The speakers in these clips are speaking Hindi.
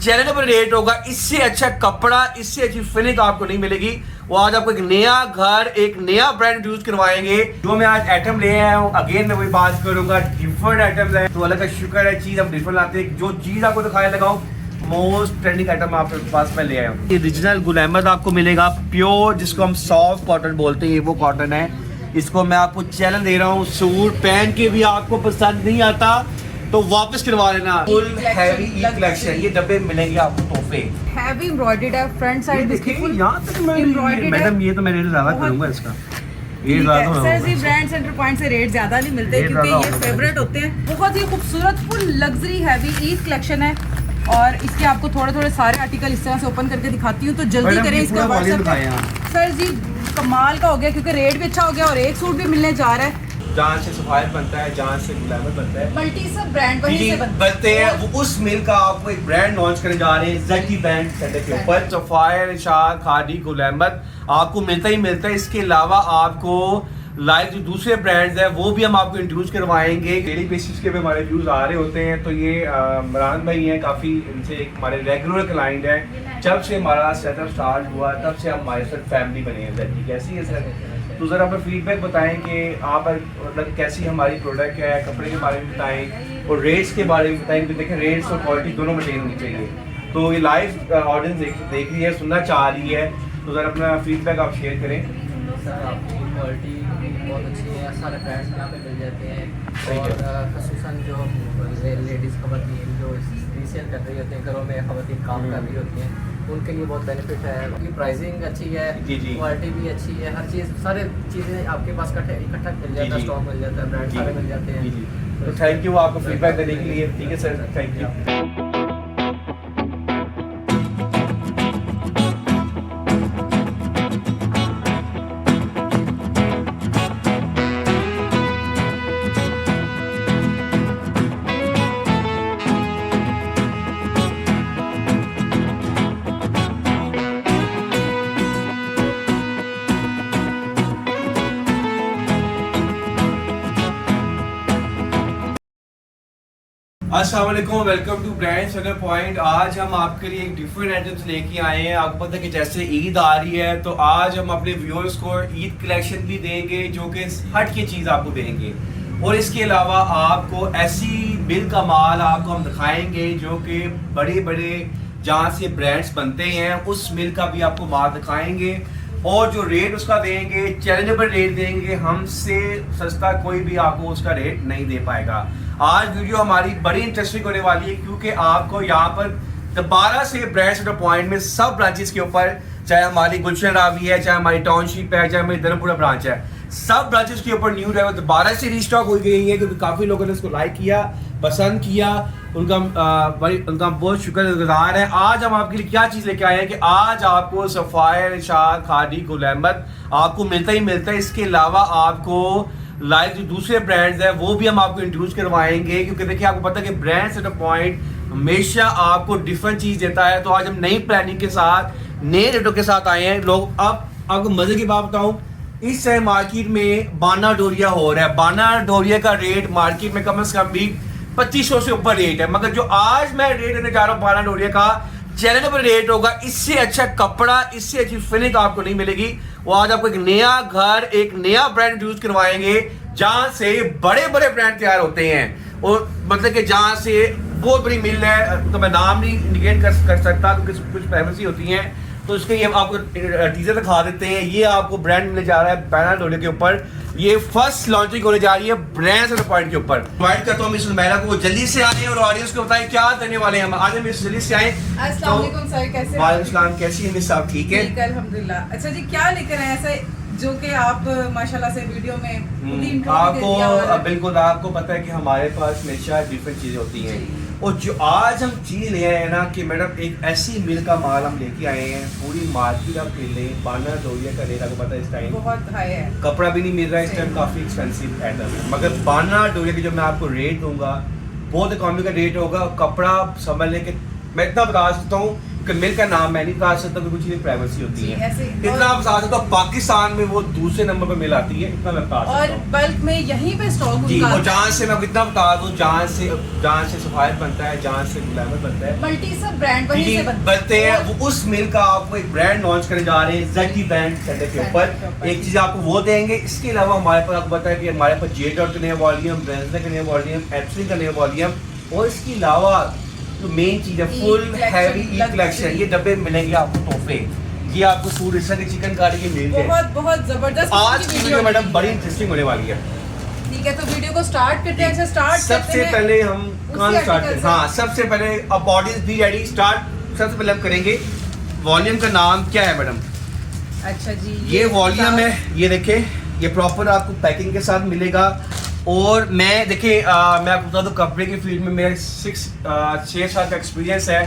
चैनल पर रेट होगा। इससे अच्छा कपड़ा, इससे अच्छी फिनिश आपको नहीं मिलेगी। वो आज आपको एक नया घर, एक नया ब्रांड यूज करवाएंगे। जो मैं आज आइटम ले आया हूँ, अगेन मैं वही बात करूंगा, डिफरेंट आइटम्स है तो अल्लाह का शुक्र है, चीज हम डिफरेंट लाते हैं। जो चीज आपको दिखाया लगाऊं, मोस्ट ट्रेंडिंग आइटम आपके पास मैं ले आया हूँ। ओरिजिनल गुल अहमद आपको मिलेगा, प्योर, जिसको हम सॉफ्ट कॉटन बोलते हैं, ये वो कॉटन है। इसको मैं आपको चैलेंज दे रहा हूँ, सूट पहन के भी आपको पसंद नहीं आता तो वापस करवा लेना। फुल हैवी कलेक्शन, ये डब्बे मिलेंगे आपको तोहफे। हैवी एम्ब्रॉयडर्ड है, फ्रंट साइड देखिए यहाँ तक मैडम, ये तो मैं रेट ज्यादा करूंगा इसका। ये सर जी ब्रांड सेंटर पॉइंट से रेट ज्यादा नहीं मिलते क्योंकि ये फेवरेट होते हैं। बहुत ही खूबसूरत full luxury heavy Eid collection है और इसके आपको थोड़े थोड़े सारे आर्टिकल इस तरह से ओपन करके दिखाती हूँ, तो जल्दी करें इसका व्हाट्सएप। सर जी कमाल का हो गया क्योंकि रेट भी अच्छा हो गया और एक सूट भी मिलने जा रहा है। जहाँ से सफायर बनता है, जहाँ से गुल अहमद बनता है, मल्टी सब ब्रांड वहीं से बनते हैं। वो उस मिल का आपको एक ब्रांड लॉन्च करने जा रहे हैं, ज़की ब्रांड सेंटर के ऊपर। सफायर, इरशाद, खादी, गुल अहमद आपको मिलता ही मिलता है। इसके अलावा आपको लाइव जो दूसरे ब्रांड्स हैं वो भी हम आपको इंट्रोड्यूस करवाएंगे। डेली बेसिस के पे हमारे व्यूज आ रहे होते हैं, तो ये इमरान भाई हैं, काफ़ी इनसे हमारे रेगुलर क्लाइंट हैं। जब से हमारा सेटअप स्टार्ट हुआ तब से हम हमारे साथ फैमिली बने हैं। ज़की कैसी है सर? तो ज़रा अपना फीडबैक बताएं कि आप मतलब कैसी हमारी प्रोडक्ट है, कपड़े के बारे में बताएं और रेट्स के बारे में बताएं। देखें रेट्स और क्वालिटी दोनों मेंटेन होनी चाहिए। तो ये लाइव ऑडियंस देख रही है, सुनना चाह रही है, तो ज़रा अपना फीडबैक आप शेयर करें। सर आपकी क्वालिटी बहुत अच्छी है, सारे ब्रांड्स यहाँ पे मिल जाते हैं और खसूसन जो लेडीज़ खवातीन जो रीसेल कर रही होती हैं, घरों में खवातीन काम कर रही होती हैं, उनके लिए बहुत बेनिफिट है। उनकी प्राइसिंग अच्छी है, क्वालिटी भी अच्छी है, हर चीज़ सारे चीज़ें आपके पास इकट्ठा मिल जाता है, स्टॉक मिल जाता है, ब्रांड सारे मिल जाते हैं। तो थैंक यू आपको फीडबैक देने के लिए। ठीक है सर, थैंक यू। अस्सलाम वालेकुम, welcome to brand centre point. आज हम आपके लिए एक डिफरेंट आइटम्स लेके आए हैं। आपको पता है कि जैसे ईद आ रही है तो आज हम अपने व्यूअर्स को ईद कलेक्शन भी देंगे जो कि हट की चीज़ आपको देंगे, और इसके अलावा आपको ऐसी बिल का माल आपको हम दिखाएंगे जो कि बड़े बड़े जहाँ से ब्रांड्स बनते हैं उस मिल का भी आपको माल दिखाएंगे, और जो रेट उसका देंगे चैलेंजेबल रेट देंगे। हमसे सस्ता कोई भी आपको उसका रेट नहीं दे पाएगा। आज वीडियो हमारी बड़ी इंटरेस्टिंग होने वाली है क्योंकि आपको यहाँ पर दोबारा से ब्रांड सेंटर पॉइंट में सब ब्रांचेस के ऊपर, चाहे हमारी गुलशन रावी है, चाहे हमारी टाउनशिप है, चाहे हमारी धर्मपुरा ब्रांच है, सब ब्रांचेस के ऊपर न्यू ड्राइवर दोबारा से रीस्टॉक हो गई है क्योंकि काफ़ी लोगों ने इसको लाइक किया, पसंद किया। उनका बहुत शुक्रगुजार है। आज हम आपके लिए क्या चीज़ लेके आए हैं कि आज आपको सफायर, इरशाद, खादी, गुल अहमद आपको मिलता ही मिलता है। इसके अलावा आपको लाइव जो दूसरे ब्रांड्स हैं वो भी हम आपको इंट्रोड्यूस करवाएंगे क्योंकि देखिए आपको पता है कि ब्रांड सेंटर पॉइंट हमेशा आपको डिफरेंट चीज़ देता है। तो आज हम नई प्लानिंग के साथ, नए रेटों के साथ आए हैं लोग। अब आपको मजे की बात बताऊं, इस समय मार्केट में बाना डोरिया हो रहा है। बाना डोरिया का रेट मार्केट में कम से कम भी 2500 से ऊपर रेट है, मगर जो आज मैं रेट देने जा रहा हूँ बाना डोरिया का, चैनल पर रेट होगा। इससे अच्छा कपड़ा, इससे अच्छी फिनिश आपको नहीं मिलेगी। वो आज आपको एक नया घर, एक नया ब्रांड यूज करवाएंगे जहां से बड़े बड़े ब्रांड तैयार होते हैं, और मतलब कि जहां से बहुत बड़ी मिल है, तो मैं नाम नहीं इंडिकेट कर सकता क्योंकि कुछ प्राइवेसी होती हैं, तो इसके ये आपको टीजर दिखा देते हैं। ये आपको ब्रांड मिलने जा रहा है बाना डोरिया के ऊपर। ये फर्स्ट लॉन्चिंग होने जा रही है ब्रांड सेंटर पॉइंट के ऊपर। इनवाइट करता हूँ मिस उमैरा को, जल्दी से आए और ऑडियंस को बताएं क्या देने वाले हैं हम। आज मिस जल्दी से आए। अस्सलाम वालेकुम सर, कैसे हैं? वालेकुम सलाम, कैसी हैं मिस आप? ठीक है, ठीक है अल्हम्दुलिल्लाह। अच्छा जी, क्या लेकर आए ऐसे जो कि आप माशाल्लाह से वीडियो में आपको बिल्कुल आपको पता है कि हमारे पास हमेशा डिफरेंट चीज़ें होती हैं, और जो आज हम चीज़ ले आए हैं ना कि मैडम एक ऐसी मिल का माल हम लेके आए हैं, पूरी मार्केट आप ले लें। बाना डोरिया का रेट आपको पता है इस टाइम बहुत हाई है, कपड़ा भी नहीं मिल रहा है इस टाइम, काफ़ी एक्सपेंसिव आइटम है, मगर बाना डोरिया की जो मैं आपको रेट दूंगा बहुत इकॉनमी का रेट होगा। कपड़ा समझ लें कि मैं इतना बता सकता हूँ, मिल का नाम मैं नहीं बता सकता क्योंकि कुछ चीजें प्राइवेसी होती जी, है। ऐसे- इतना आप बता सकते हो पाकिस्तान में वो दूसरे नंबर पे मिल आती है, इतना मैं बता सकता और हूँ बल्क में यहीं पे स्टॉक जी। उनका और जहाँ से मैं कितना बता दूँ, जहाँ से सफायत बनता है, जहाँ से ग्लैमर बनता है, मल्टी सब ब्रांड वहीं से बनते हैं, वो उस मिल का आपको एक ब्रांड लॉन्च करने जा रहे हैं ज़ेटी ब्रांड सेटअप के ऊपर। एक चीज आपको वो देंगे, इसके अलावा हमारे पास आपको पता है कि हमारे पास जे डॉट का नया वॉल्यूम, ब्रेंजर का नया वॉल्यूम, एप्सिल का नया वॉल्यूम, और इसके अलावा जो मेन चीज है फुल हैवी ई कलेक्शन। ये डब्बे मिलेंगे आपको तोहफे, ये आपको सूट इस तरह के चिकनकारी के मिल गए। बहुत जबरदस्त आज की वीडियो मैडम बड़ी इंटरेस्टिंग होने वाली है। ठीक है, तो वीडियो को स्टार्ट करते हैं। अच्छा, स्टार्ट सबसे पहले हम कहाँ स्टार्ट करें? हाँ, सबसे पहले अब बॉडीज भी रेडी, स्टार्ट सबसे पहले हम करेंगे। वॉल्यूम का नाम क्या है मैडम? अच्छा जी, ये वॉल्यूम है, ये देखें, ये प्रॉपर आपको पैकिंग के साथ मिलेगा। और मैं देखिए मैं आपको बता दूं, कपड़े की फील्ड में मेरा 6 साल का एक्सपीरियंस है।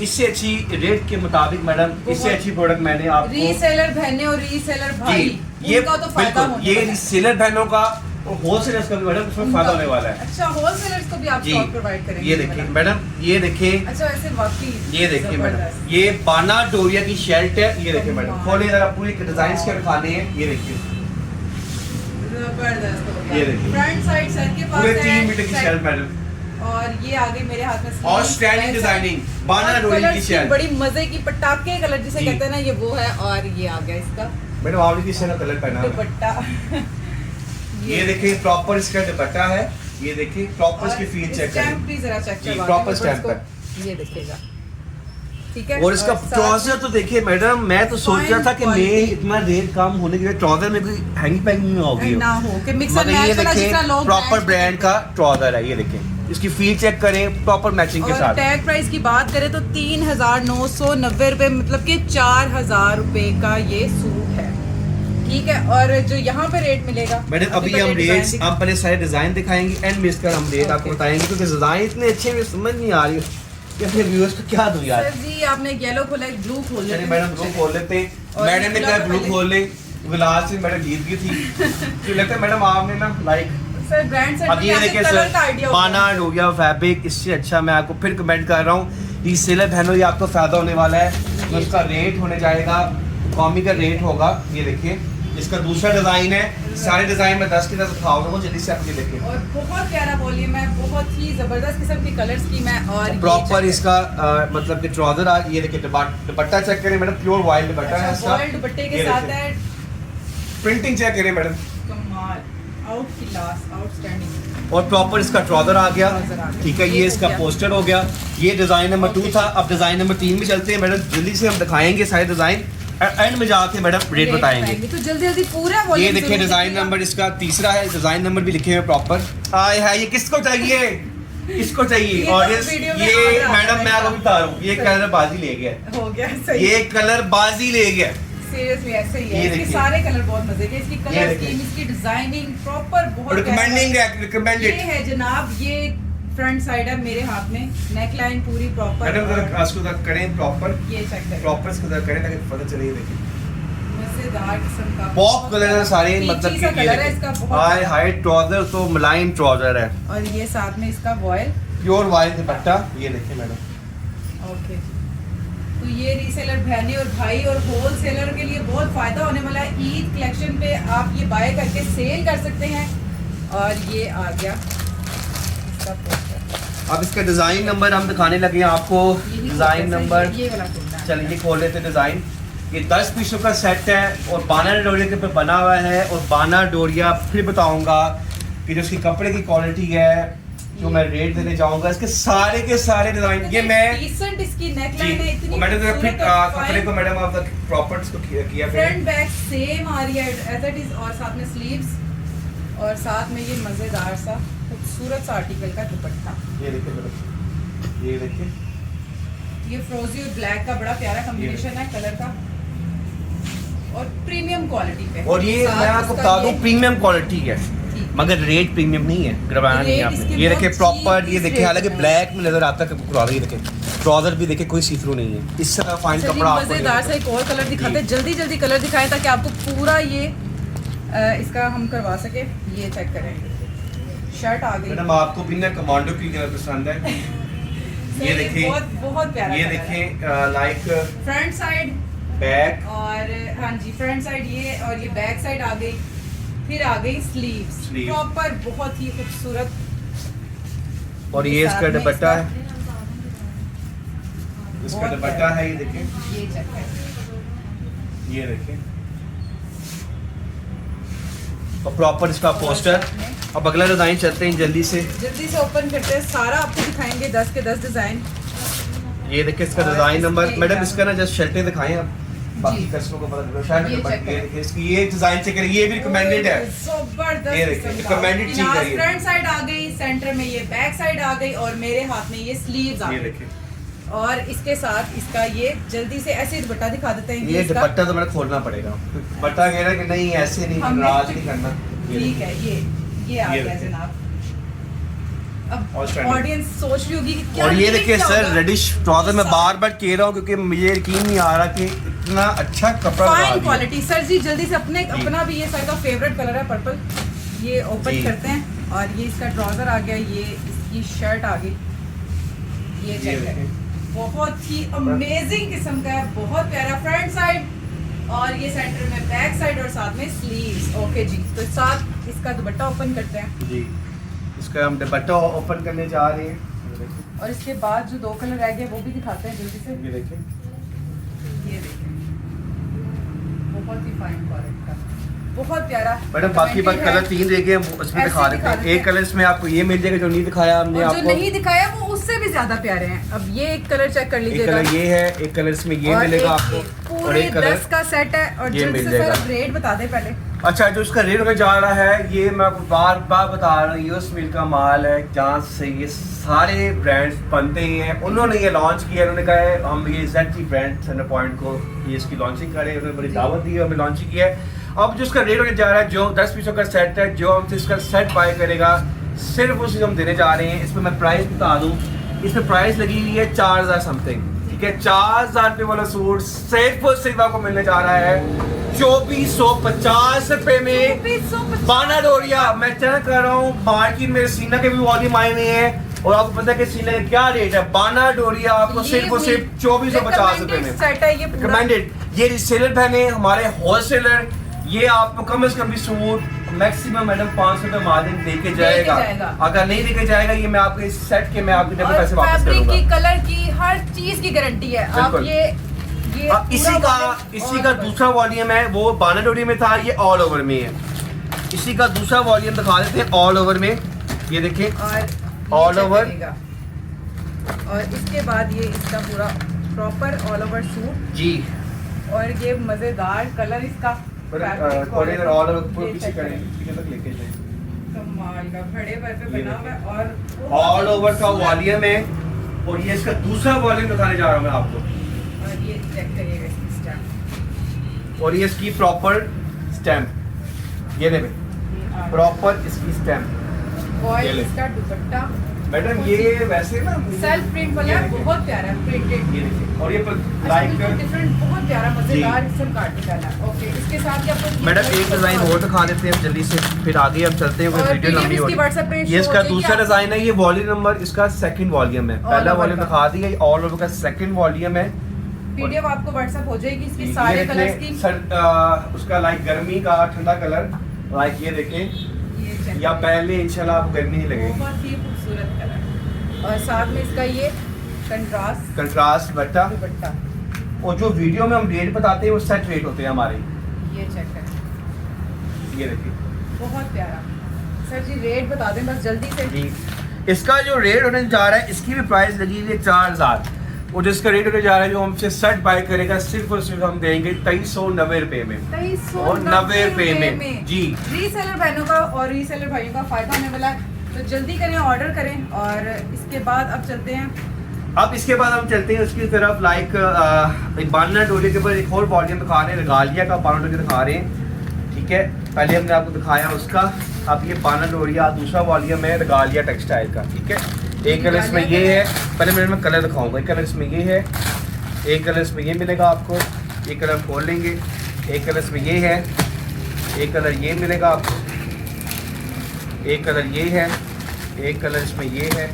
इससे अच्छी रेट के मुताबिक मैडम, इससे अच्छी प्रोडक्ट मैंने आपको रीसेलर बहनें और रीसेलर भाई, ये उनका तो फायदा बिल्कुल, होने ये वाला है। रीसेलर बहनों का और होलसेलर्स का भी मैडम इसमें फायदा होने वाला है अच्छा, होलसेलर्स को भी आप जी। स्टॉक प्रोवाइड करेंगे? ये देखिए मैडम, ये देखिए, अच्छा, ऐसे वाकई ये देखिए मैडम, जबरदस्त। ये बाना डोरिया की शर्ट है। ये देखिए मैडम, खोले जरा, पूरी डिजाइन के दिखाने हैं। ये देखिए, जबरदस्त हो ये गया। देखिए। फ्रंट साइड सर के पास पूरे है, 3 मीटर की साइड- शर्ट मैडम, और ये आगे मेरे हाथ में और sleeve, स्टैंडिंग ऐसा- डिजाइनिंग, बाना और डोरी की colours शर्ट। बड़ी मजे की पटाखे कलर जिसे जी। कहते हैं ना, ये वो है। और ये आ गया इसका मैडम आपने किस तरह कलर पहना है? दुपट्टा। ये देखिए प्रॉपर इसका दुपट्टा है। ये देखिए प्रॉपर और इसकी फील चेक स्टैम्प करें। भी जरा चेक जी, करवा proper दें stamp इसको। ये देखिएगा, ठीक है। और इसका साथ- ट्राउजर तो देखिए मैडम, मैं तो सोच रहा था कि Fine मैं quality। इतना रेट कम होने के लिए ट्राउजर में कोई हैंगी पैंगी ना होगी, ना हो कि मिक्सर मगर ये मैच वाला जितना देखिए लोग प्रॉपर match ब्रांड करते का ट्राउजर है। ये देखिए इसकी फील चेक करें, प्रॉपर मैचिंग के और साथ। टैग प्राइस की बात करें तो 3,990 रुपए, मतलब कि 4,000 रुपए का ये सूट है, ठीक है। और जो यहाँ पे रेट मिलेगा मैडम अभी हम रेट, हम पहले सारे डिजाइन दिखाएंगे, एंड में इसका हम रेट आपको Okay। बताएंगे, क्योंकि डिजाइन इतने अच्छे में समझ नहीं आ रही कि अपने व्यूअर्स को क्या दूं यार। सर जी, आपने एक येलो खोला, एक ब्लू खोल चलिए मैडम ब्लू खोल लेते हैं। और मैडम ने ब्लू कहा ब्लू पहले- खोल ले, लास्ट में मैडम जीत गई थी। तो लगता है मैडम आपने ना लाइक, सर ब्रांड सेट अब ये देखिए कलर का सर, आइडिया बाना हो गया फैब्रिक, इससे अच्छा मैं आपको फिर कमेंट कर रहा हूँ, रीसेलर बहनों ये आपको फायदा होने वाला है। तो इसका रेट होने जाएगा, कॉमी का रेट होगा। ये देखिए इसका दूसरा डिजाइन है, सारे डिजाइन में 10 की 10 दिखाऊंगा, वो जल्दी से आप ये देखिए। और बहुत प्यारा वॉल्यूम है, बहुत ही जबरदस्त किस्म की कलर स्कीम है। और ये प्रॉपर check इसका मतलब कि ट्राउजर आ, ये देखिए दुपट्टा चेक करें मैडम, प्योर वाइल्ड दुपट्टा है अच्छा, इसका। बॉयल दुपट्टे के ये साथ देखिए। है, प्रिंटिंग चेक करें मैडम, कमाल, आउट क्लास, आउटस्टैंडिंग। और प्रॉपर इसका ट्राउजर आ गया, ट्राउजर आ गया। ठीक है। ये ये हो इसका गया। पोस्टर हो गया। ये डिजाइन नंबर 2 था, अब डिजाइन नंबर 3 में चलते हैं मैडम, जल्दी से हम दिखाएंगे सारे डिजाइन, एंड में जाके मैडम रेट बताएंगे। तो जल्दी जल्दी पूरा ये वॉल्यूम देखिए डिजाइन नंबर इसका तीसरा है, डिजाइन नंबर भी लिखे हुए प्रॉपर। आए है, ये किसको चाहिए, किसको चाहिए ये तो ऑडियंस? वीडियो में ये order आता मैडम है मैं आपको बता रहा हूँ, ये सही। कलर बाजी ले गया, हो गया सही। ये कलर बाजी ले गया। सीरियसली ऐसे ही ये है, इसके देखिए। सारे कलर बहुत मजे के, इसकी ये कलर देखिए। स्कीम, इसकी डिजाइनिंग प्रॉपर बहुत रिकमेंडिंग है, ये रिकमेंडेड। है जनाब, ये फ्रंट साइड है मेरे हाथ में, नेक लाइन पूरी प्रॉपर। मैडम जरा इसको जरा करें प्रॉपर, ये चेक करें, प्रॉपर इसको जरा करें ताकि पता चले। ये देखिए मजेदार किस्म का पॉप कलर है सारे, मतलब पीची कि सा ये कलर है इसका देखिए बहुत। हाई हाई ट्राउजर तो मुलायम ट्राउजर है, और ये साथ में इसका वॉयल। प्योर वाइट दुपट्टा। ये देखिए मैडम, ओके, तो ये रीसेलर बहनें और भाई और होलसेलर के लिए बहुत फायदा होने वाला है। ईद कलेक्शन पे आप ये बाय करके सेल कर सकते हैं। और ये आ गया इसका पोस्टर, अब इसका डिजाइन नंबर हम दिखाने लगे हैं आपको। यही डिजाइन पोस्टर, नंबर, ये वाला खोलना है। चलिए खोल लेते डिजाइन। ये 10 पीसों का सेट है और बाना डोरिया के ऊपर बना हुआ है। और बाना डोरिया फिर बताऊंगा कि जो इसकी कपड़े की क्वालिटी है, जो मैं रेट देने जाऊंगा, इसके सारे के सारे डिजाइन ये मैं डिसेंट इसकी नेक जी, लाइन है, इतनी मैडम जरा फिर खूबसूरत और कपड़े को मैडम आप प्रॉपर इसको किया फ्रंट बैक सेम आ रही है एज इट इज, और साथ में स्लीव्स, और साथ में ये मजेदार सा खूबसूरत सा आर्टिकल का दुपट्टा। ये देखिए मैडम, ये देखिए ये फ्रोजी और ब्लैक का बड़ा प्यारा कॉम्बिनेशन है कलर का, और प्रीमियम क्वालिटी पे। और ये साथ मैं आपको उसका बता दूं ये- प्रीमियम क्वालिटी है, ठीक। मगर रेट प्रीमियम नहीं है, गड़बड़ाना नहीं है रेट आपने। इसके ये बहुत देखिए प्रॉपर, cheap ये इस देखिए रेट हालांकि में। ब्लैक में नजर आता है ट्राउजर। ये देखिए ट्राउजर भी देखिए कोई सी थ्रू नहीं है, इस तरह फाइन अच्छा जी, कपड़ा आपको मजेदार सा एक और कलर दिखाते हैं, जल्दी जल्दी कलर दिखाएं ताकि आपको पूरा ये इसका हम करवा सके। ये चेक करें, शर्ट आ गई। मैडम आपको भी ना कमांडो की कलर पसंद है? ये देखिए, बहुत बहुत प्यारा ये कलर है। देखें लाइक फ्रंट साइड बैक, और हाँ जी फ्रंट साइड ये, और ये बैक साइड आ गई, फिर आ गई स्लीव्स Sleeves। प्रॉपर बहुत ही खूबसूरत। और ये साथ इसका में दुपट्टा है, बहुत इसका दुपट्टा प्यारा। है, ये देखें, ये चेक है, ये देखें, और प्रॉपर इसका पोस्टर। अब अगला डिजाइन चलते हैं जल्दी से। जल्दी से ओपन करते हैं, सारा आपको दिखाएंगे 10 के 10 डिजाइन। ये देखिए इसका और डिजाइन नंबर, इसके मैडम क्या? इसका ना जस्ट शर्टें दिखाएं आप, बाकी जी। कस्टमर को पता चलो। शर्ट ये नंबर check ये करें। देखिए, इसकी ये डिजाइन चेक करें, ये भी रिकमेंडेड है। जबरदस्त ये देखिए, किस्म का। recommended चीज़ है ये। फ्रंट साइड आ गई, सेंटर में ये बैक साइड आ गई, और मेरे हाथ में ये स्लीव्स आ ये गई। देखिए, और इसके साथ इसका ये जल्दी से ऐसे दुपट्टा दिखा देते हैं। ये इसका दुपट्टा तो मैंने खोलना पड़ेगा। दुपट्टा कह रहा है कि नहीं ऐसे नहीं, हमने- नाराज नहीं करना। ये ठीक है, ये आ ये गया देखिए। जनाब। और अब standard। ऑडियंस सोच रही होगी कि क्या और ये रेट देखिए क्या सर होगा? रेडिश ट्राउजर, मैं बार बार कह रहा हूँ क्योंकि मुझे यकीन नहीं आ रहा कि इतना अच्छा कपड़ा लगा फाइन दिया। क्वालिटी। सर जी जल्दी से जी। अपना भी, ये सर का फेवरेट कलर है पर्पल, ये ओपन जी। करते हैं। और ये इसका ट्राउजर आ गया, ये इसकी शर्ट आ गई, ये ये चेक है, देखिए। बहुत ही अमेजिंग किस्म का है, बहुत प्यारा। फ्रंट साइड और ये सेंटर में बैक साइड और साथ में स्लीव्स। ओके जी, तो साथ इसका दुपट्टा ओपन करते हैं। जी, इसका हम दुपट्टा ओपन करने जा रहे हैं। ये देखिए, और इसके बाद जो 2 कलर रह गए वो भी दिखाते हैं जल्दी से। ये देखिए, ये देखें, बहुत ही फाइन क्वालिटी का, बहुत प्यारा। मैडम बाकी बात Recommended कलर है। 3 देखे हम उसमें ऐसे दिखा दिखा देते हैं। देते एक कलर इसमें आपको ये मिल जाएगा जो नहीं दिखाया हमने और जो आपको। नहीं दिखाया वो उससे भी ज्यादा प्यारे हैं। अब ये एक कलर चेक कर एक लीजिएगा। कलर ये है, एक कलर इसमें ये और मिलेगा एक आपको, और पूरे एक कलर 10 का सेट है। और ये जल्दी मिल से जाएगा। सर रेट बता दे पहले। अच्छा, जो इसका रेट होने जा रहा है ये मैं आपको बार बार बता रहा हूँ, यूएस मिल का माल है जहाँ से ये सारे ब्रांड्स बनते हैं। उन्होंने ये लॉन्च किया, उन्होंने कहा है हम ये ZT ब्रांड सेंटर पॉइंट को ये इसकी लॉन्चिंग करें, उन्होंने बड़ी दावत दी है, हमें लॉन्चिंग किया है। अब जो इसका रेट होने जा रहा है, जो 10 पीसों का सेट है, जो हमसे इसका सेट बाय करेगा सिर्फ उसी हम देने जा रहे हैं। इसमें मैं प्राइस बता दूँ, इसमें प्राइस लगी हुई है 4000 समथिंग, ठीक है। 4000 रुपये वाला सूट सिर्फ और सिर्फ आपको मिलने जा रहा है 2450 रुपए में। 2450 बाना डोरिया मैं चेक कर रहा हूँ, मार्केट में सीना के भी वॉल्यूम आए हुए हैं और आपको पता है कि सीना का क्या रेट है। बाना डोरिया आपको सिर्फ और सिर्फ 2450 रुपए में सेट है ये पूरा। रिकमेंडेड। ये रिसेलर बहने हमारे होलसेलर, ये आपको कम से कम भी सूट मैक्सिमम मैडम 500 रुपए मार्जिन देके जाएगा। अगर नहीं देके जाएगा ये मैं आपके इस सेट के मैं आपके डबल पैसे और वापस फैब्रिक करूंगा। की, कलर की, हर चीज की गारंटी है। आप बिल्कुल। ये अब इसी का दूसरा वॉल्यूम है, वो बाना डोरी में था, ये ऑल ओवर में है। इसी का दूसरा वॉल्यूम दिखा देते हैं ऑल ओवर में, ये देखिए और all over। और इसके बाद ये इसका पूरा प्रॉपर ऑल ओवर सूट। जी। और ये मजेदार कलर इसका fabric ऑल quality, ओवर ये पीछे check करें, करें। पीछे तक लेके जाएं। कमाल का बड़े पर पे ये बना हुआ है। और ऑल ओवर का वॉल्यूम है और ये इसका दूसरा वॉल्यूम दिखाने जा रहा हूँ मैं आपको। और ये चेक करिएगा इसकी स्टैम्प। और ये इसकी प्रॉपर स्टैम्प, ये देखें प्रॉपर इसकी स्टैम्प। और ये ले। इसका दुपट्टा मैडम ये वैसे ना सेल्फ प्रिंट वाला है, बहुत प्यारा है, प्रिंटेड। ये देखिए, और ये लाइक लाइक डिफरेंट, बहुत प्यारा मजेदार किस्म का आर्टिकल है। ओके, इसके साथ ही आपको मैडम एक डिजाइन और दिखा देते हैं जल्दी से, फिर आगे हम चलते हैं, और वीडियो लंबी इसकी होगी। WhatsApp पे ये show इसका हो जाएगी दूसरा आपको। डिजाइन है, ये वॉल्यूम नंबर इसका सेकंड वॉल्यूम है। पहला over वॉल्यूम का। दिखा दिया, ये ऑल ओवर का सेकंड वॉल्यूम है। पीडीएफ आपको WhatsApp हो जाएगी इसके ये सारे देख कलर्स लें, की। उसका लाइक गर्मी का ठंडा कलर, लाइक ये देखें, ये check या करें। पहले इंशाल्लाह आपको गर्मी नहीं लगेगी। बहुत ही खूबसूरत कलर। और साथ में इसका ये कंट्रास्ट कंट्रास्ट बट्टा, दुपट्टा, और जो वीडियो में हम रेट बताते हैं वो सेट रेट होते हैं हमारे। ये चेक करें, ये देखिए बहुत प्यारा। सर जी रेट बता दें बस जल्दी से। जी, इसका जो रेट होने जा रहा है इसकी भी प्राइस लगी हुई है 4000, और जिसका रेट होने जा रहा है जो हमसे सेट बाय करेगा सिर्फ और सिर्फ हम देंगे 2390 रुपए में। 2390 रुपए में। जी। रीसेलर बहनों का और रीसेलर भाइयों का फायदा होने वाला है, तो जल्दी करें, ऑर्डर करें। और इसके बाद अब चलते हैं, अब इसके बाद हम चलते हैं उसकी तरफ। लाइक बाना डोले के ऊपर एक और वॉल्यूम दिखा रहे हैं, गालिया का बाना डोली दिखा रहे हैं, ठीक है। पहले हमने आपको दिखाया उसका, अब ये बाना डोरिया दूसरा वॉल्यूम है गालिया टेक्सटाइल का, ठीक है। एक कलर इसमें ये है, पहले मैं कलर दिखाऊंगा। एक कलर इसमें ये है, एक कलर इसमें ये मिलेगा आपको, एक कलर खोल लेंगे, एक कलर इसमें ये है, एक कलर ये मिलेगा आपको, एक कलर ये है, एक कलर इसमें ये है,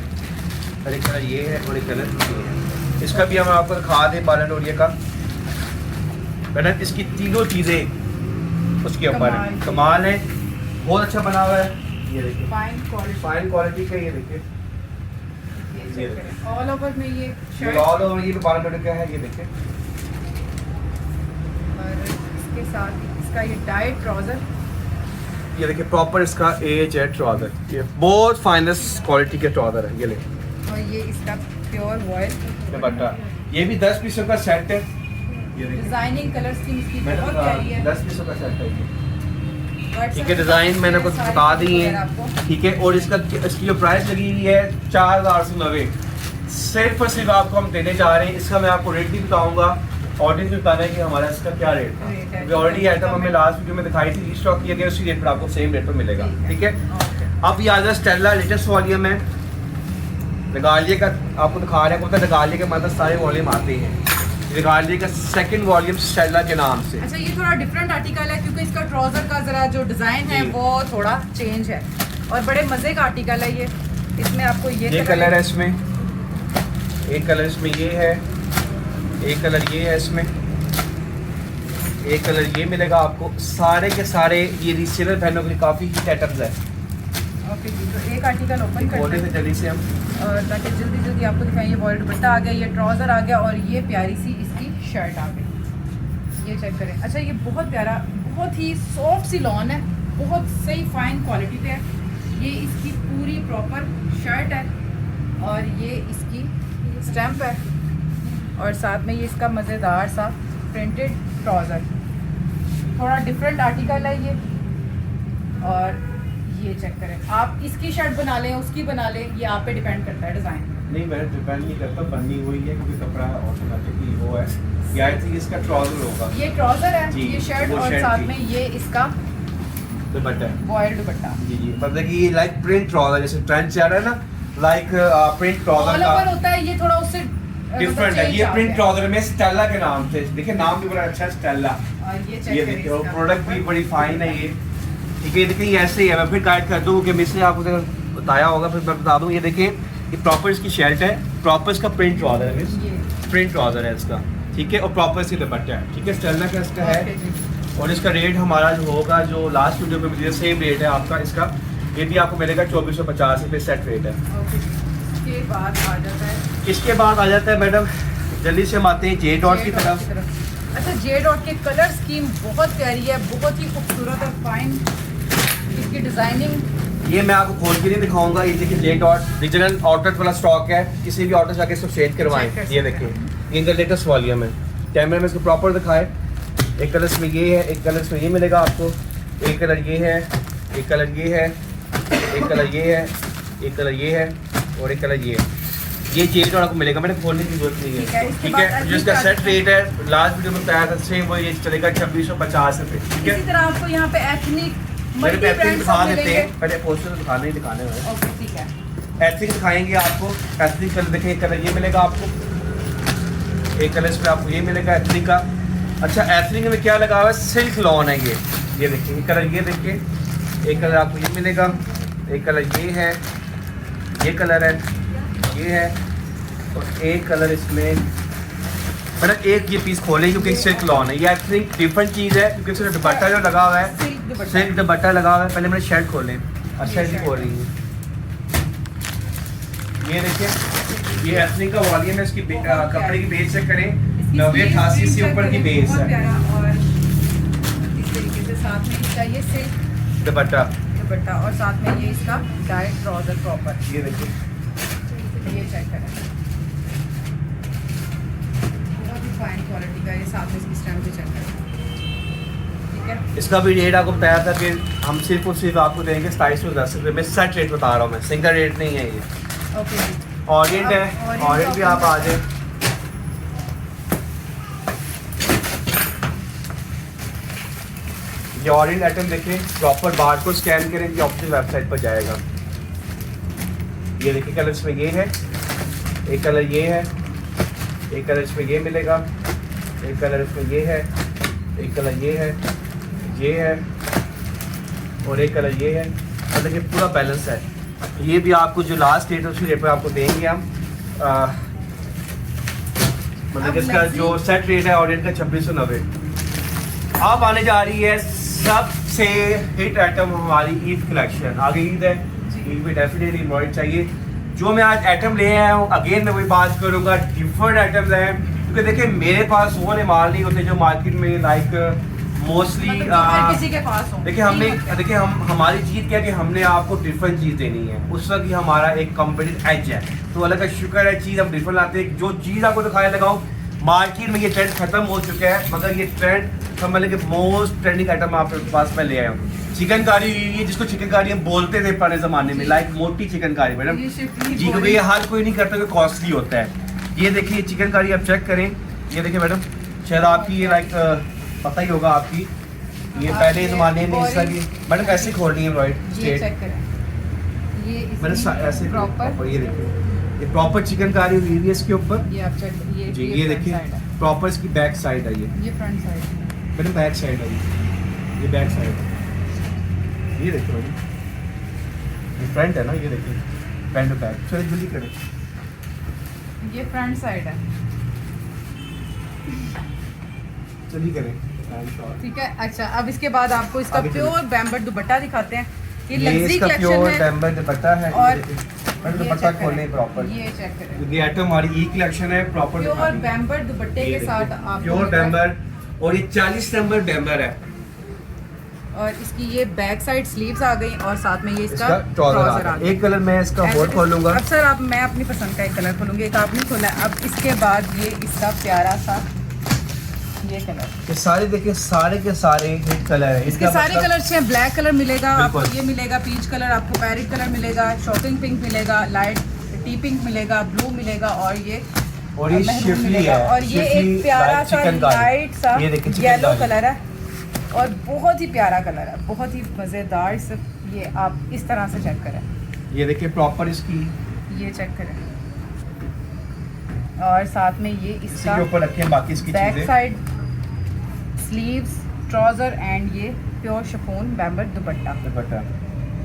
और एक कलर ये है और एक कलर ये है। इसका भी हम आपको दिखा दें बालानोरिया का। मैडम इसकी तीनों चीज़ें उसके ऊपर है, कमाल है, बहुत अच्छा बना हुआ है। ये देखिए फाइन क्वालिटी का, ये देखिए ऑल ओवर में ये ऑल ओवर ये बालानोरिया का है। ये देखिए और इसके साथ इसका ये डाइट ट्राउजर, ये देखिए प्रॉपर इसका एज है ट्राउजर, ये बहुत फाइनेस्ट क्वालिटी का ट्राउजर है। ये ले और ये इसका प्योर वॉयल दुपट्टा, ये भी 10 पीसों का सेट है। ये देखिए डिजाइनिंग कलर स्कीम इसकी मैडम बहुत प्यारी है। 10 पीसों का सेट है ये। WhatsApp ठीक है, डिज़ाइन मैंने कुछ सारी बता दी चीज़ें है, आपको। ठीक है। और इसकी जो प्राइस लगी हुई है 4,990, सिर्फ और सिर्फ आपको हम देने जा रहे हैं। इसका मैं आपको रेट भी बताऊंगा, ऑडियंस भी बताना है कि हमारा इसका क्या रेट था। रेट है। क्योंकि ऑलरेडी आइटम हमें लास्ट वीडियो में दिखाई थी, रीस्टॉक किया गया, उसी रेट पर आपको सेम रेट पर मिलेगा, ठीक है। ओके। अब ये आ जाए स्टेला लेटेस्ट वॉल्यूम है, रिगालिया का आपको दिखा रहे हैं। रिगालिया के मतलब सारे वॉल्यूम आते हैं, रिगालिया का सेकंड वॉल्यूम स्टेला के नाम से। अच्छा, ये थोड़ा डिफरेंट आर्टिकल है क्योंकि इसका ट्राउजर का जरा जो डिजाइन है जी। वो थोड़ा चेंज है और बड़े मजे का आर्टिकल है ये। इसमें आपको ये कलर है, इसमें एक कलर इसमें ये है, एक कलर ये है, इसमें एक कलर ये मिलेगा आपको। सारे के सारे ये रीसेलर बहनों के लिए काफ़ी हिट आइटम्स है। ओके जी, तो एक आर्टिकल ओपन खोले करते थे जल्दी से हम। हैं और ताकि जल्दी जल्दी आपको दिखाएं। ये वॉयल दुपट्टा आ गया, ये ट्राउजर आ गया और ये प्यारी सी इसकी शर्ट आ गई। ये चेक करें। अच्छा, ये बहुत प्यारा, बहुत ही सॉफ्ट सी लॉन है, बहुत सही फाइन क्वालिटी पे है। ये इसकी पूरी प्रॉपर शर्ट है और ये इसकी स्टैम्प है और साथ में ये इसका मज़ेदार सा प्रिंटेड ट्राउज़र। थोड़ा डिफरेंट आर्टिकल है ये। और ये चेक करें, आप इसकी शर्ट बना लें, उसकी बना लें, ये आप पे डिपेंड करता है डिज़ाइन। नहीं, मैं डिपेंड नहीं करता, बननी हुई है क्योंकि कपड़ा ऑटोमेटिकली वो है। ये आई थिंक इसका ट्राउजर होगा, ये ट्राउज़र है, जी, ये शर्ट वो और शर्ट साथ भी। में ये इसका दुपट्टा है। वॉयल दुपट्टा। जी जी, मतलब कि ये लाइक प्रिंट ट्राउजर, जैसे ट्रेंड चल रहा है ना, लाइक प्रिंट ट्राउजर ऑल का ओवर होता है, ये थोड़ा उससे डिफरेंट है। ये प्रिंट ट्राउजर में स्टेला के नाम से, देखिए नाम भी बड़ा अच्छा है, स्टेला। और ये ये चेक करें देखिए, और इसका। प्रोडक्ट भी बड़ी फाइन है ये, ठीक है। देखिए ये ऐसे ही है, मैं फिर गाइड कर दूँ कि मिस ने आपको बताया होगा, फिर मैं बता दूँ। ये देखिए, ये प्रॉपर इसकी शर्ट है, प्रॉपर इसका प्रिंट ट्राउजर है, मिस ये प्रिंट ट्राउजर है इसका, ठीक है। और प्रॉपर इसकी दुपट्टा है, ठीक है। स्टेला का इसका है। ओके जी। और इसका रेट हमारा जो होगा, जो लास्ट वीडियो में मुझे सेम रेट है आपका इसका, ये भी आपको मिलेगा 2450 रुपये सेट रेट है। ओके जी। इसके बाद आ जाता है, इसके बाद आ जाता है मैडम, जल्दी से हम आते हैं जे डॉट की तरफ। अच्छा, जे डॉट के कलर स्कीम बहुत प्यारी है, बहुत ही खूबसूरत और फाइन इसकी डिजाइनिंग। ये मैं आपको खोल के नहीं दिखाऊंगा। ये देखिए जे डॉट रीजनल आउटलेट वाला स्टॉक है, किसी भी आउटलेट जाके इसको चेंज करवाएं। चेक कर ये सकते देखिए, इनका लेटेस्ट वॉल्यूम है। कैमरे में इसको प्रॉपर दिखाए। एक कलर इसमें ये है, एक कलर इसमें ये मिलेगा आपको, एक कलर ये है, एक कलर ये है, एक कलर ये है, एक कलर ये है और एक कलर ये है। ये जे डॉट आपको मिलेगा, मैंने खोलने की जरूरत नहीं ठीक है, है, इसके ठीक बाद है। जिसका सेट रेट है लास्ट वीडियो में बताया था सेम, वो ये चलेगा 2650 रुपये, ठीक है। इसी तरह आपको यहाँ पे एथनिक मेरे मल्टी पे एथिक ब्रांड दिखा सब देते मिलेंगे। हैं, पहले पोस्टर तो दिखाने ही दिखाने वाले। ओके, ठीक है। एथिक दिखाएंगे आपको, एथिक कलर देखिए, एक कलर ये मिलेगा आपको, एक कलर इसमें आपको ये मिलेगा एथिक का। अच्छा, एथिक में क्या लगा हुआ है, सिल्क लॉन है ये देखिए, एक कलर ये देखिए, एक कलर आपको ये मिलेगा, एक कलर ये है, ये कलर है, ये है और एक कलर इसमें, मतलब एक ये पीस खोले क्योंकि सिल्क लॉन है। ये आई थिंक डिफरेंट चीज़ है क्योंकि इसमें दुपट्टा जो लगा हुआ है, सिल्क दुपट्टा लगा हुआ है। पहले मैंने शर्ट खोले, अच्छा ये शर्ट शर्ट। खोल रही है। ये देखिए, ये एथनिक का वॉल्यूम है, इसकी कपड़े की बेस चेक करें, 90-88 से ऊपर की बेस बहुत है। प्यारा। और इस तरीके से साथ में इसका ये सिल्क दुपट्टा दुपट्टा और साथ में ये इसका डाइट ट्राउजर प्रॉपर। ये देखिए, ये चेक करें, बहुत ही फाइन क्वालिटी का। ये साथ में इसकी स्टैम्प भी चेक करें, ठीक है। इसका भी रेट आपको बताया था कि हम सिर्फ और सिर्फ आपको देंगे 2710 रुपये में। सेट रेट बता रहा हूँ मैं, सिंगल रेट नहीं है ये। ओके जी। ऑरेंज है, ऑरेंज ऑरेंज भी आप आ जाए। ये ऑरेंज आइटम देखिए, प्रॉपर बार को स्कैन करें, ये ऑप्शन वेबसाइट पर जाएगा। ये देखिए, कलर इसमें ये है, एक कलर ये है, एक कलर इसमें ये मिलेगा, एक कलर इसमें ये है, एक कलर ये है और एक कलर ये है। मतलब ये पूरा बैलेंस है। ये भी आपको जो लास्ट रेट है उसी रेट पर आपको देंगे हम। मतलब अब इसका लग्जरी- जो सेट रेट है ऑडियंस का 2690। अब आने जा रही है सबसे हिट आइटम हमारी ईद कलेक्शन। आगे ईद है, ईद में डेफिनेटली एम्ब्रॉयडरी चाहिए। जो मैं आज आइटम ले आया हूँ, अगेन मैं वही बात करूँगा, डिफरेंट आइटम्स हैं, क्योंकि देखिए मेरे पास वो वाले माल नहीं होते जो मार्केट में लाइक मोस्टली मतलब जो हर किसी के पास हो। देखिए हमारी चीज़ क्या है कि हमने आपको डिफरेंट चीज़ देनी है, उस वक्त ही हमारा एक कॉम्पिटिटिव एज है। तो अल्लाह का शुक्र है, चीज़ हम डिफरेंट लाते हैं। जो चीज़ आपको दिखाने लगाऊँ, मार्केट में ये ट्रेंड खत्म हो चुका है, मगर ये ट्रेंड समझ लें कि मोस्ट ट्रेंडिंग आइटम आपके पास मैं ले आया हूँ। चिकनकारी, ये जिसको चिकनकारी हम बोलते थे पुराने ज़माने में, लाइक मोटी चिकनकारी मैडम ये शिफली जी, क्योंकि ये हर कोई नहीं करता, कि कॉस्टली होता है। ये देखिए चिकनकारी, आप चेक करें, ये देखिए मैडम, शायद आपकी ये लाइक पता ही होगा आपकी, ये पहले ज़माने में इस तरह की मैडम ऐसे खोलनी है ये स्ट्रेट, चेक करें, ये मैंने ऐसे प्रॉपर, ये देखिए, ये प्रॉपर चिकनकारी हुई है इसके ऊपर ये आप चेक, जी। ये देखिए प्रॉपर इसकी बैक साइड है, ये फ्रंट साइड है। मैडम बैक साइड है, ये बैक साइड है, ये देखिए मैडम, ये फ्रंट है ना, ये देखिए फ्रंट और बैक। चलिए जल्दी करें, ये फ्रंट साइड है, जल्दी करें। ठीक है। अच्छा, अब इसके बाद आपको इसका आगे चलिए। प्योर बैम्बर दुपट्टा दिखाते हैं। ये ये लग्जरी इसका कलेक्शन प्योर है। बैम्बर दुपट्टा है, और ये ये दुपट्टा check खोलने करें, प्रॉपर, ये चेक करें, ये आइटम हमारी ई कलेक्शन है प्रॉपर प्योर बैम्बर दुपट्टे के साथ आप प्योर बैम्बर, और ये 40 नंबर बैम्बर है। और इसकी ये बैक साइड स्लीव्स आ गई और साथ में ये इसका इसका ट्राउजर trouser आ आ गया। गया। एक कलर मैं इसका ऐसे- और खोलूंगा। अब सर आप, मैं अपनी पसंद का एक कलर खोलूंगी, एक आपने खोला है। अब इसके बाद ये इसका प्यारा सा ये कलर, ये सारे देखिए, सारे के सारे हिट कलर है। इसके सारे कलर अच्छे हैं। ब्लैक कलर मिलेगा आपको, बिल्कुल। ये मिलेगा पीच कलर, आपको पैरेट कलर मिलेगा, शॉकिंग पिंक मिलेगा, लाइट टी पिंक मिलेगा, ब्लू मिलेगा, और ये और ये मेहरून शिफली मिलेगा। है, और ये शिफली एक प्यारा लाइट सा चिकनकारी। लाइट सा ये देखिए येलो चिकनकारी। कलर है और बहुत ही प्यारा कलर है, बहुत ही मज़ेदार। सब ये आप इस तरह से चेक करें, ये देखिए प्रॉपर इसकी ये चेक करें, और साथ में ये इसी इसका के ऊपर रखें बाकी इसकी बैक चीजें। साइड स्लीव्स, ट्राउजर एंड ये प्योर शिफॉन बैम्बर दुपट्टा, दुपट्टा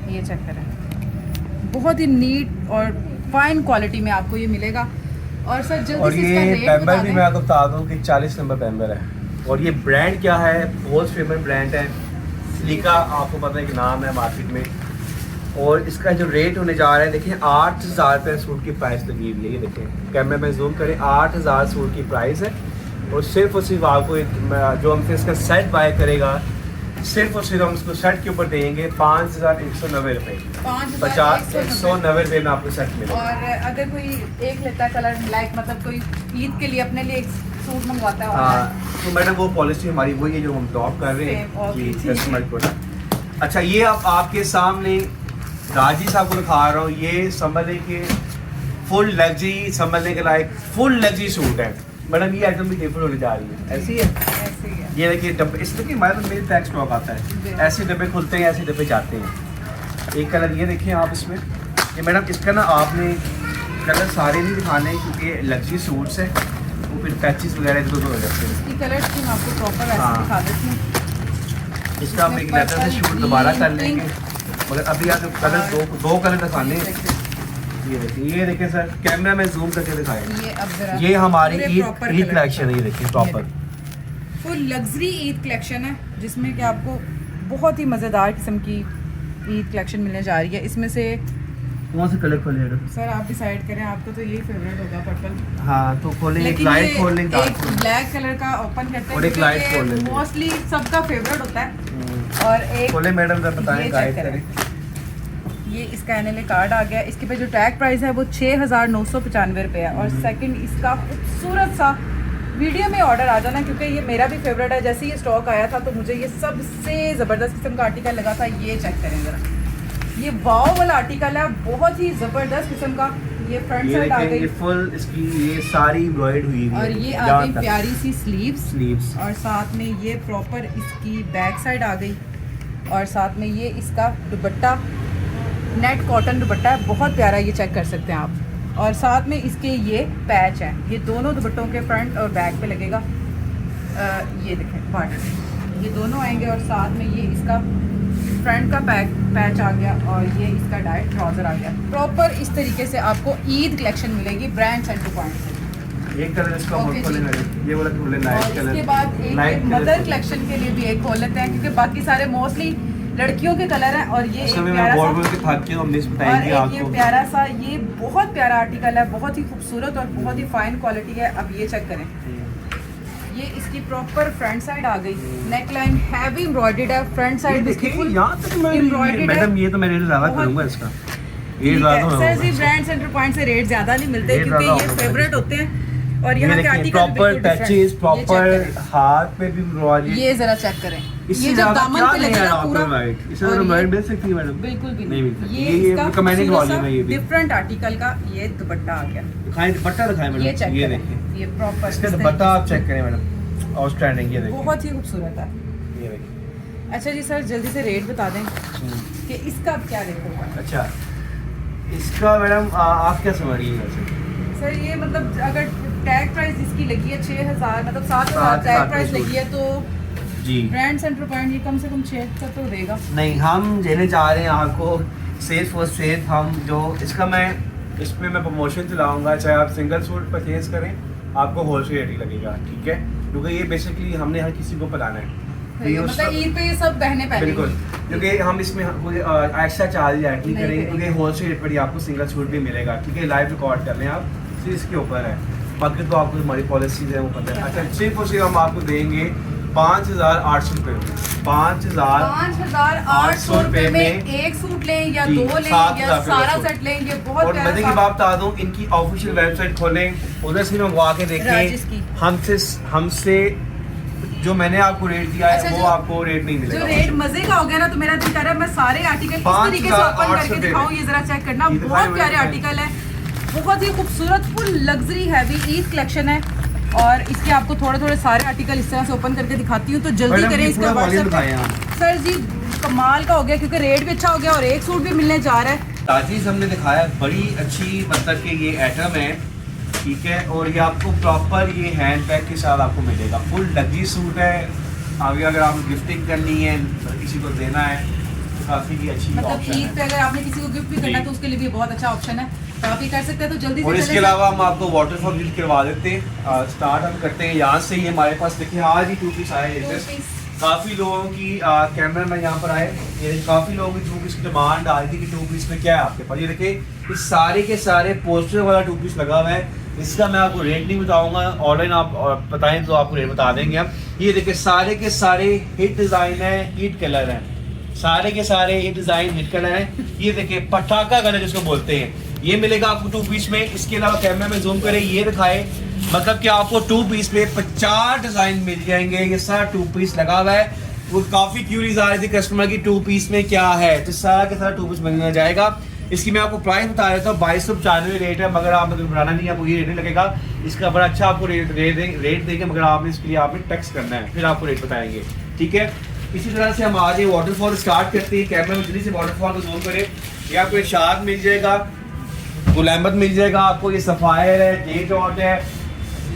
ये चेक करें। बहुत ही नीट और फाइन क्वालिटी में आपको ये मिलेगा। और सर और जल्दी से इसका ये रेट बैम्बर बता भी दें। मैं आपको बता दूं कि 40 नंबर बैम्बर है। और ये ब्रांड क्या है, बहुत फेमस ब्रांड है, सिलिका, आपको पता है कि नाम है मार्केट में। और इसका जो रेट होने जा रहा है, देखिए 8,000 रुपये सूट की प्राइस लगी हुई है। ये देखें कैमरे में जूम करें, 8,000 सूट की प्राइस है। और सिर्फ आपको जो हमसे इसका सेट बाय करेगा, सिर्फ और सिर्फ हम इसको सेट के ऊपर देंगे 5,190 रुपये, 190 रुपये में आपको सेट मिलेगा। और अगर कोई एक लेता है कलर, लाइक मतलब कोई ईद के लिए अपने लिए एक सूट मंगवाता है हाँ, online, तो मैडम वो पॉलिसी हमारी वही है जो हम ड्रॉप कर रहे हैं Same, okay, जी ठीक है। कस्टमर को ना। अच्छा, ये अब आपके सामने राजी साहब को दिखा रहा हूँ, ये समझने के फुल लग्जरी, समझने के लायक फुल लग्जरी सूट है मैडम। ये आइटम भी डिफरेंट होने जा रही है, ऐसी है। ऐसे ही है। ये देखिए डब्बे, इसमें कि हमारे मेरे पैक स्टॉक आता है, ऐसे डब्बे खुलते हैं, ऐसे डब्बे जाते हैं। एक कलर ये देखिए आप इसमें, ये मैडम इसका ना आपने कलर सारे नहीं दिखाने क्योंकि लग्जरी सूट्स है, वो फिर पैचेस वगैरह इधर उधर हो जाते हैं। इसकी कलर स्कीम आपको प्रॉपर ऐसे हाँ। दिखा देती हूँ। इसका हम एक इसमें लेटर से purple, शूट दोबारा कर green, लेंगे, मगर अभी आप कलर दो कलर दिखाने हैं। ये देखिए सर, कैमरा में जूम करके दिखाएंगे। ये अब जरा ये हमारी पूरे Eid proper Eid colour collection है, ये देखिए proper full luxury Eid collection है, जिसमें कि आपको बहुत ही मज़ेदार किस्म की ईद कलेक्शन मिलने जा रही है। इसमें से कौन सा कलर खोले मैडम? सर आप डिसाइड करें, आपको तो यही फेवरेट होगा पर्पल, हाँ तो खोलें, एक लेकिन लाइट ये खोल लें, डार्क एक खोल ब्लैक कलर का ओपन करते हैं और एक light खोल लेंगे। मोस्टली सबका फेवरेट होता है। लें। और एक खोले मैडम, जरा बताएं, ये गाइड check करें। ये इसका एनएलए कार्ड आ गया, इसके पे जो टैग प्राइस है वो 6,995 रुपये है। और सेकंड इसका खूबसूरत सा वीडियो में ऑर्डर आ जाना, क्योंकि ये मेरा भी फेवरेट है। जैसे ये स्टॉक आया था तो मुझे ये सबसे ज़बरदस्त किस्म का आर्टिकल लगा था। ये चेक करें ज़रा, ये वाव वाला आर्टिकल है, बहुत ही ज़बरदस्त किस्म का। ये फ्रंट ये साइड आ देखें, गई ये फुल इसकी ये सारी एम्ब्रॉयड हुई है, और ये आ गई प्यारी सी स्लीव्स, स्लीव्स। और साथ में ये प्रॉपर इसकी बैक साइड आ गई, और साथ में ये इसका दुपट्टा नेट कॉटन दुपट्टा है, बहुत प्यारा, ये चेक कर सकते हैं आप। और साथ में इसके ये पैच हैं, ये दोनों दुपट्टों के फ्रंट और बैक पे लगेगा। ये देखें पार्ट, ये दोनों आएंगे। और साथ में ये इसका फ्रंट का पैच आ गया और ये इसका डाइट ट्राउजर आ गया। प्रॉपर इस तरीके से आपको ईद कलेक्शन मिलेगी ब्रांड सेंटर पॉइंट से। एक कलर इसका Okay, खोलने जी। लगे, ये वाला खोलने और लाइट कलर। इसके बाद एक लाइट मदर कलेक्शन के लिए भी एक खोल लेते हैं क्योंकि बाकी सारे मोस्टली लड़कियों के कलर हैं। और ये एक मैं प्यारा बॉर्डर सा के थाक के हम लिस्ट और बताएंगे एक ये आपको। प्यारा सा, ये बहुत प्यारा आर्टिकल है, बहुत ही खूबसूरत और बहुत ही फाइन क्वालिटी है। अब ये चेक करें, ये इसकी प्रॉपर फ्रंट साइड आ गई, नेक लाइन हैवी एम्ब्रॉयडर्ड है, फ्रंट साइड इसकी फुल यहाँ तक embroidered है। मैडम ये तो मैं रेट ज़्यादा बहुत- करूँगा इसका, ये ठीक ज़्यादा है सर जी, होगा। ब्रांड सेंटर पॉइंट से रेट ज्यादा नहीं मिलते रेट क्योंकि ज़्यादा ये होगा। फेवरेट होते हैं और यहाँ के आर्टिकल प्रॉपर टचेस, प्रॉपर हाथ पे भी एम्ब्रॉयडरी। ये जरा चेक करें, इससे ये जब ज़्यादा दामन क्या पे नहीं लगेगा है पूरा राइट, इससे और ज़्यादा ये- मिल सकती है मैडम? बिल्कुल भी नहीं मिल सकती। ये ये इसका recommended volume है ये भी। डिफरेंट आर्टिकल का ये दुपट्टा आ गया। दिखाएं दुपट्टा, दिखाएं ये मैडम, चेक ये करें, देखिए ये प्रॉपर इसका दुपट्टा आप चेक करें मैडम, आउटस्टैंडिंग, ये देखिए बहुत ही खूबसूरत है। ये देखिए। अच्छा जी सर, जल्दी से रेट बता दें कि इसका अब क्या रेट होगा। अच्छा इसका मैडम आप क्या समझ रही हैं वैसे? सर ये मतलब अगर टैग प्राइस इसकी लगी है 6000, मतलब 7000 7,000 टैग प्राइस पे लगी है तो जी ब्रांड सेंटर पॉइंट ये कम से कम 6 का तो देगा। नहीं, हम देने जा रहे हैं आपको सेफ फॉर सेफ। हम जो इसका मैं इस पर मैं प्रमोशन चलाऊँगा, चाहे आप सिंगल सूट परचेज करें आपको होलसेल रेट ही लगेगा, ठीक है? क्योंकि ये बेसिकली हमने हर किसी को पिलाना है। तो ये मतलब उसका- ईद पे ये सब बहने पहने बिल्कुल, क्योंकि हम इसमें एक्स्ट्रा चार्ज ऐड नहीं नहीं करेंगे करेंगे। क्योंकि होलसेल रेट पर ही आपको सिंगल सूट भी मिलेगा, ठीक है? लाइव रिकॉर्ड कर रहे हैं आप, सिर्फ इसके ऊपर है, बाकी तो आपको हमारी पॉलिसीज है वो पता है। अच्छा सिर्फ और सिर्फ हम आपको देंगे 5,800 रुपये में, 5,800 रुपए में एक सूट लें या जी, 2 लें 7,000 या सारा सूट। सेट लें, ये बहुत और प्यारा मजे की सा- बात बता दूं, इनकी ऑफिशियल वेबसाइट खोलें, उधर से मंगवा के राजेश की। देखें। हमसे जो मैंने आपको रेट दिया है अच्छा, वो जो- आपको रेट नहीं जो मिलेगा। रेट मजे का हो गया ना, तो मेरा दिल कर रहा है मैं सारे आर्टिकल इस तरीके से ओपन 5,800 करके दिखाऊं। ये जरा चेक करना, ये दिखाएं बहुत प्यारे मैडम। आर्टिकल है, बहुत ही खूबसूरत full luxury heavy Eid collection है। और इसके आपको थोड़े थोड़े सारे आर्टिकल इस तरह से ओपन करके दिखाती हूँ, तो जल्दी मैडम, करें ये इसका पूरा volume व्हाट्सएप दिखाएं आप। सर जी कमाल का हो गया क्योंकि रेट भी अच्छा हो गया और एक सूट भी मिलने जा रहा है। ताजीज हमने दिखाया, बड़ी अच्छी मतलब कि ये आइटम है, ठीक है? और ये आपको प्रॉपर ये हैंड बैग के साथ आपको मिलेगा, फुल लग्जरी सूट है। आगे अगर आपको गिफ्टिंग करनी है, किसी को देना है तो काफ़ी ही अच्छी मतलब ऑप्शन ईद पे है। अगर आपने किसी को गिफ्ट भी करना है तो उसके लिए भी बहुत अच्छा ऑप्शन है, तो आप ये कर सकते हैं। तो जल्दी और से इसके चलें। अलावा हम आपको वाटरफॉल यूज करवा देते हैं। स्टार्ट हम करते हैं यहाँ से ही। हमारे पास देखिए आज ही 2 पीस आए Two लेटेस्ट। piece। काफ़ी लोगों की कैमरा में यहाँ पर आए, ये काफ़ी लोगों की 2 पीस की डिमांड आ रही थी कि 2 पीस में क्या है आपके पास। ये देखिए ये सारे के सारे पोस्टर वाला 2 पीस लगा हुआ है। इसका मैं आपको रेट नहीं बताऊंगा, ऑनलाइन आप बताएं तो आपको रेट बता देंगे हम। ये देखिए सारे के सारे हिट डिज़ाइन है, हिट कलर है, सारे के सारे हिट डिज़ाइन हिट कलर है। ये देखिए पटाखा कलर जिसको बोलते हैं, ये मिलेगा आपको 2 पीस में। इसके अलावा कैमरा में जूम करें, ये दिखाए मतलब कि आपको 2 पीस में 50 डिज़ाइन मिल जाएंगे। ये सारा 2 पीस लगा हुआ है। वो काफ़ी क्यूरीज आ रही थी कस्टमर की 2 पीस में क्या है, तो सारा के सारा 2 पीस मिलना जाएगा। इसकी मैं आपको प्राइस बता देता हूँ, 2295 रेट है, मगर आप मतलब घबराना नहीं, आपको ये रेट नहीं लगेगा। इसका बड़ा अच्छा आपको रेट देंगे, मगर आपने इसके लिए आपने टैक्स करना है, फिर आपको रेट बताएंगे, ठीक है? इसी तरह से हम आज ये वाटरफॉल स्टार्ट करते हैं। कैमरा में जल्दी से वाटरफॉल को जूम करें। ये आपको इरशाद मिल जाएगा, गुल अहमद मिल जाएगा आपको, ये सफ़ायर है, जे डॉट है,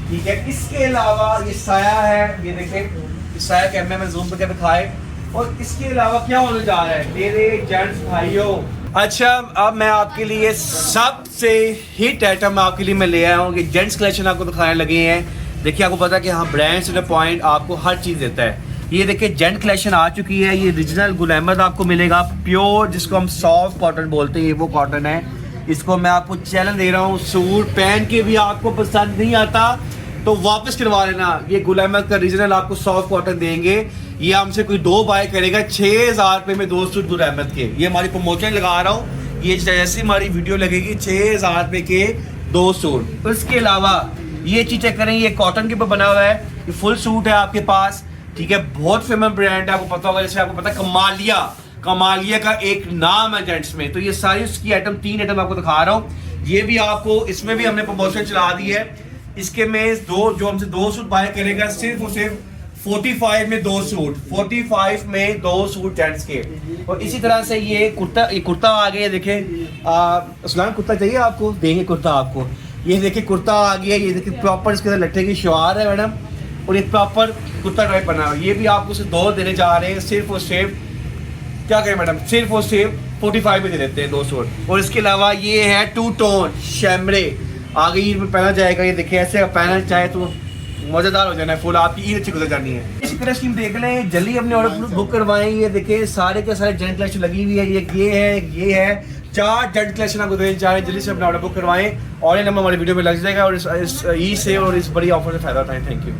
ठीक है? इसके अलावा ये साया है, ये देखें साया कैमरे में जूम करके दिखाए। और इसके अलावा क्या होने जा रहा है मेरे जेंट्स भाइयों? अच्छा अब मैं आपके लिए सबसे हिट आइटम आपके लिए मैं ले आया हूँ कि जेंट्स कलेक्शन आपको दिखाने लगे हैं। देखिए आपको पता है कि हाँ ब्रांड से पॉइंट आपको हर चीज़ देता है। ये देखिए जेंट कलेक्शन आ चुकी है, ये ओरिजिनल गुल अहमद आपको मिलेगा, प्योर जिसको हम सॉफ्ट कॉटन बोलते हैं, ये वो कॉटन है। इसको मैं आपको चैलेंज दे रहा हूँ, सूट पहन के भी आपको पसंद नहीं आता तो वापस करवा लेना। ये गुल अहमद का ओरिजिनल आपको सॉफ्ट कॉटन देंगे। ये हमसे कोई 2 बाय करेगा 6,000 रुपये में 2 सूट गुल अहमद के। ये हमारी प्रमोशन लगा रहा हूँ, ये जैसे हमारी वीडियो लगेगी 6,000 रुपये के 2 सूट। उसके अलावा ये चीज़ चेक करें, ये कॉटन के ऊपर बना हुआ है, ये फुल सूट है आपके पास, ठीक है? बहुत फेमस ब्रांड है, आपको पता होगा। जैसे आपको पता है कमालिया का एक नाम है जेंट्स में। तो ये सारी उसकी आइटम 3 आइटम आपको दिखा रहा हूँ। ये भी आपको, इसमें भी हमने प्रमोशन चला दी है। इसके में जो हमसे 2 सूट बाय करेगा सिर्फ और सिर्फ 45 में 2 सूट, 45 में 2 सूट जेंट्स के। और इसी तरह से ये कुर्ता आ गया, देखें असलान कुर्ता चाहिए आपको, देंगे कुर्ता आपको। ये देखिए कुर्ता आ गया, ये देखिए प्रॉपर इसके अंदर लट्ठे की शवार है मैडम, और ये प्रॉपर कुर्ता टाइप बना हुआ है। ये भी आपको सिर्फ 2 देने जा रहे हैं, सिर्फ और सिर्फ क्या करें मैडम, सिर्फ और सिर्फ 45 में दे देते हैं 2 सूट। और इसके अलावा ये है 2 टोन शैमरे, आगे ईद में पहना जाएगा। ये देखिए ऐसे का पहनना चाहे तो मज़ेदार हो जाना है फुल, आपकी ईद अच्छी गुजर जानी है। इसी तरह स्कीम देख लें, जल्दी अपने ऑर्डर बुक करवाएं। ये देखिए सारे के सारे जेंट कलेक्शन लगी हुई है, ये है 4 जेंट कलेक्शन आपको देने जा रहे हैं। जल्दी से अपना ऑर्डर बुक करवाएं और ये नंबर हमारे वीडियो में लग जाएगा और इस ईद से और इस बड़ी ऑफर से फ़ायदा उठाएं। Thank you.